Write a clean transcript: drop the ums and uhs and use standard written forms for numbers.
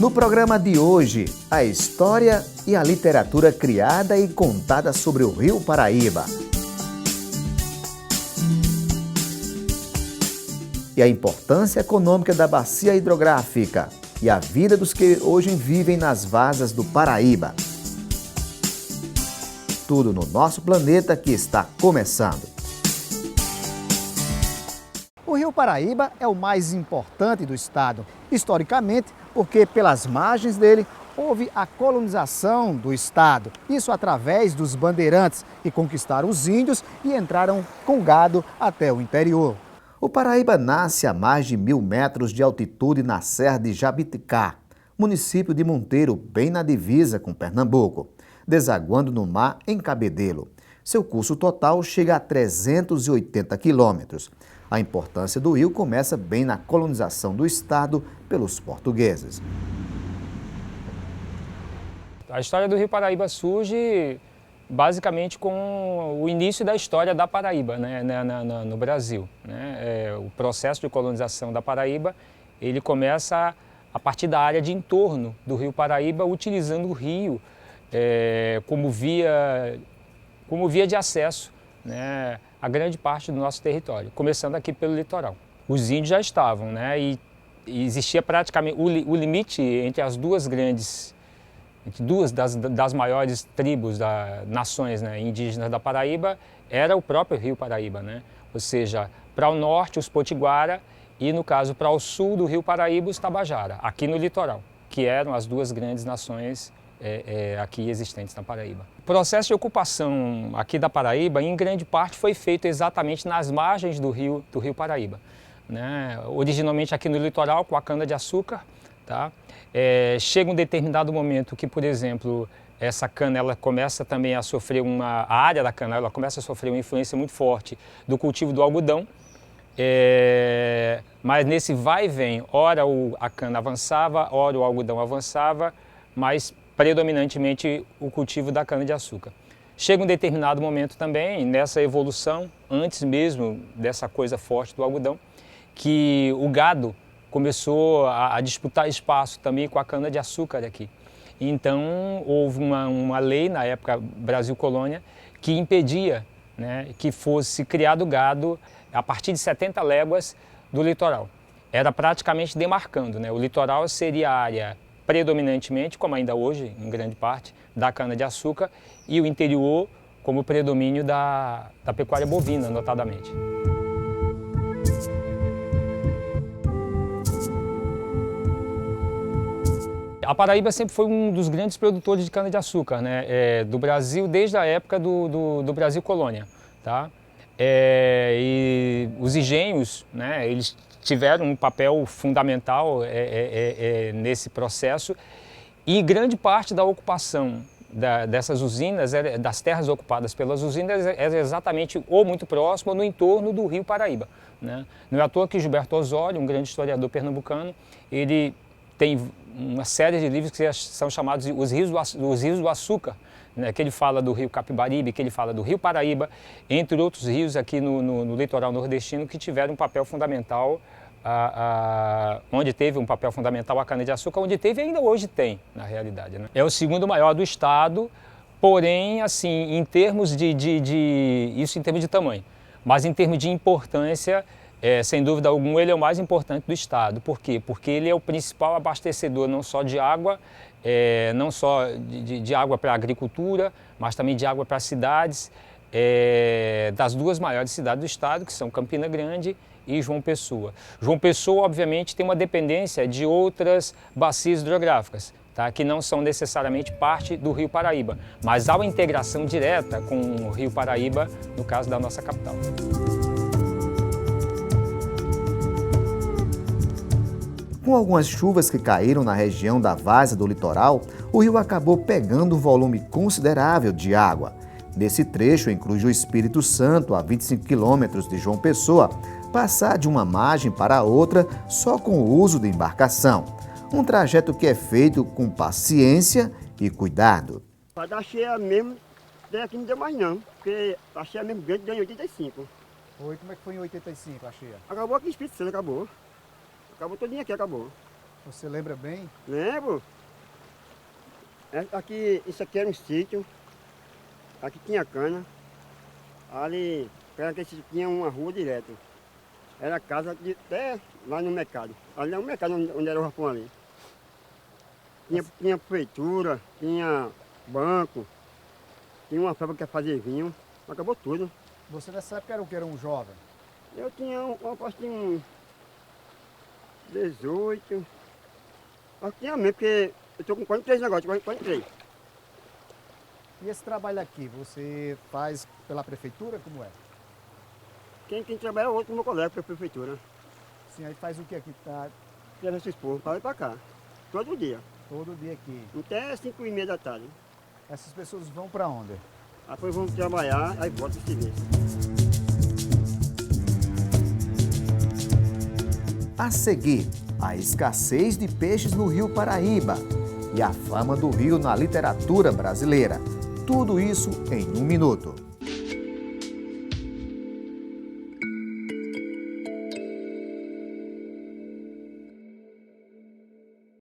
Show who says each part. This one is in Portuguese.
Speaker 1: No programa de hoje, a história e a literatura criada e contada sobre o Rio Paraíba. E a importância econômica da bacia hidrográfica e a vida dos que hoje vivem nas vasas do Paraíba. Tudo no nosso planeta que está começando.
Speaker 2: O Rio Paraíba é o mais importante do estado, historicamente, porque pelas margens dele houve a colonização do estado. Isso através dos bandeirantes, que conquistaram os índios e entraram com gado até o interior.
Speaker 1: O Paraíba nasce a mais de 1.000 metros de altitude na Serra de Jabiticá, município de Monteiro, bem na divisa com Pernambuco, desaguando no mar em Cabedelo. Seu curso total chega a 380 quilômetros. A importância do rio começa bem na colonização do estado pelos portugueses.
Speaker 3: A história do Rio Paraíba surge basicamente com o início da história da Paraíba, né, no Brasil. O processo de colonização da Paraíba, ele começa a partir da área de entorno do Rio Paraíba, utilizando o rio como via de acesso, né, a grande parte do nosso território, começando aqui pelo litoral. Os índios já estavam, né, e existia praticamente o limite entre as duas das maiores tribos, nações, né, indígenas da Paraíba, era o próprio Rio Paraíba, né? Ou seja, para o norte os Potiguara e, no caso, para o sul do Rio Paraíba os Tabajara, aqui no litoral, que eram as duas grandes nações aqui existentes na Paraíba. O processo de ocupação aqui da Paraíba, em grande parte, foi feito exatamente nas margens do Rio Paraíba, né? Originalmente aqui no litoral, com a cana-de-açúcar, tá? Chega um determinado momento que, por exemplo, essa cana ela começa também a sofrer a área da cana ela começa a sofrer uma influência muito forte do cultivo do algodão, mas nesse vai e vem, ora a cana avançava, ora o algodão avançava, mas predominantemente o cultivo da cana-de-açúcar. Chega um determinado momento também, nessa evolução, antes mesmo dessa coisa forte do algodão, que o gado começou a disputar espaço também com a cana-de-açúcar aqui. Então, houve uma lei, na época Brasil Colônia, que impedia, né, que fosse criado gado a partir de 70 léguas do litoral. Era praticamente demarcando, né? O litoral seria a área predominantemente, como ainda hoje, em grande parte, da cana-de-açúcar, e o interior como predomínio da pecuária bovina, notadamente. A Paraíba sempre foi um dos grandes produtores de cana-de-açúcar, né, do Brasil, desde a época do Brasil Colônia, tá? E os engenhos, né, eles tiveram um papel fundamental nesse processo, e grande parte da ocupação dessas usinas, das terras ocupadas pelas usinas, era exatamente ou muito próximo ou no entorno do Rio Paraíba, né? Não é à toa que Gilberto Osório, um grande historiador pernambucano, ele tem uma série de livros que são chamados Os Rios do Açúcar, né, que ele fala do Rio Capibaribe, que ele fala do Rio Paraíba, entre outros rios aqui no litoral nordestino que tiveram um papel fundamental, onde teve um papel fundamental a cana-de-açúcar, onde teve e ainda hoje tem, na realidade, né? É o segundo maior do estado, porém, assim, em termos isso em termos de tamanho, mas em termos de importância, sem dúvida alguma, ele é o mais importante do estado. Por quê? Porque ele é o principal abastecedor não só de água, não só de água para a agricultura, mas também de água para as cidades, das duas maiores cidades do estado, que são Campina Grande e João Pessoa. João Pessoa, obviamente, tem uma dependência de outras bacias hidrográficas, tá? Que não são necessariamente parte do Rio Paraíba, mas há uma integração direta com o Rio Paraíba, no caso da nossa capital.
Speaker 1: Com algumas chuvas que caíram na região da várzea do litoral, o rio acabou pegando um volume considerável de água. Nesse trecho, inclui o Espírito Santo, a 25 quilômetros de João Pessoa, passar de uma margem para a outra só com o uso de embarcação. Um trajeto que é feito com paciência e cuidado.
Speaker 4: Para dar cheia mesmo, daqui não deu mais não, porque a cheia mesmo grande deu em 85.
Speaker 2: Oi, como é que foi em 85 a cheia?
Speaker 4: Acabou aqui em Espírito Santo, acabou. Acabou todinho aqui, acabou.
Speaker 2: Você lembra bem?
Speaker 4: Lembro. Aqui, isso aqui era um sítio. Aqui tinha cana. Ali, perto desse sítio tinha uma rua direto. Era casa até lá no mercado. Ali é o mercado onde era o Rafão ali. Tinha prefeitura, tinha banco, tinha uma fábrica que fazia vinho. Acabou tudo.
Speaker 2: Você nessa época era o que? Era um jovem?
Speaker 4: Eu tinha posso ter uns 18. Mas tinha mesmo, porque eu estou com 43 agora, estou com 43.
Speaker 2: E esse trabalho aqui, você faz pela prefeitura, como é?
Speaker 4: Quem trabalha é outro meu colega para a prefeitura.
Speaker 2: Sim, aí faz o que aqui? Tá
Speaker 4: Leva esse povo para lá e para cá. Todo dia.
Speaker 2: todo dia aqui.
Speaker 4: Até 5h30 da tarde.
Speaker 2: Essas pessoas vão para onde?
Speaker 4: Aí depois vamos trabalhar, aí volta esse serviço.
Speaker 1: A seguir, a escassez de peixes no Rio Paraíba e a fama do rio na literatura brasileira. Tudo isso em um minuto.